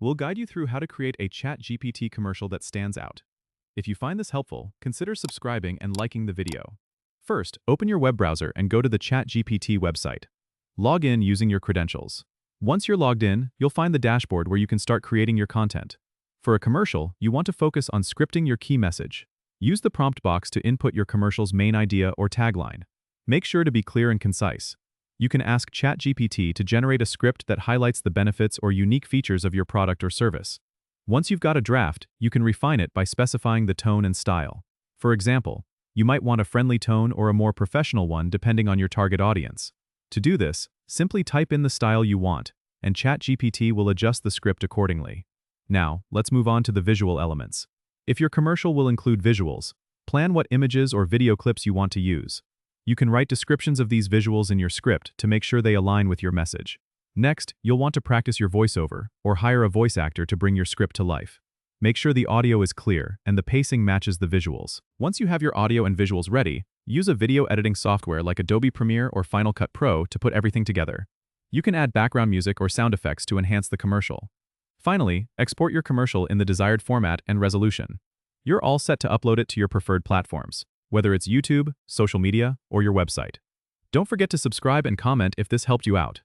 We'll guide you through how to create a ChatGPT commercial that stands out. If you find this helpful, consider subscribing and liking the video. First, open your web browser and go to the ChatGPT website. Log in using your credentials. Once you're logged in, you'll find the dashboard where you can start creating your content. For a commercial, you want to focus on scripting your key message. Use the prompt box to input your commercial's main idea or tagline. Make sure to be clear and concise. You can ask ChatGPT to generate a script that highlights the benefits or unique features of your product or service. Once you've got a draft, you can refine it by specifying the tone and style. For example, you might want a friendly tone or a more professional one depending on your target audience. To do this, simply type in the style you want, and ChatGPT will adjust the script accordingly. Now, let's move on to the visual elements. If your commercial will include visuals, plan what images or video clips you want to use. You can write descriptions of these visuals in your script to make sure they align with your message. Next, you'll want to practice your voiceover or hire a voice actor to bring your script to life. Make sure the audio is clear and the pacing matches the visuals. Once you have your audio and visuals ready, use a video editing software like Adobe Premiere or Final Cut Pro to put everything together. You can add background music or sound effects to enhance the commercial. Finally, export your commercial in the desired format and resolution. You're all set to upload it to your preferred platforms, whether it's YouTube, social media, or your website. Don't forget to subscribe and comment if this helped you out.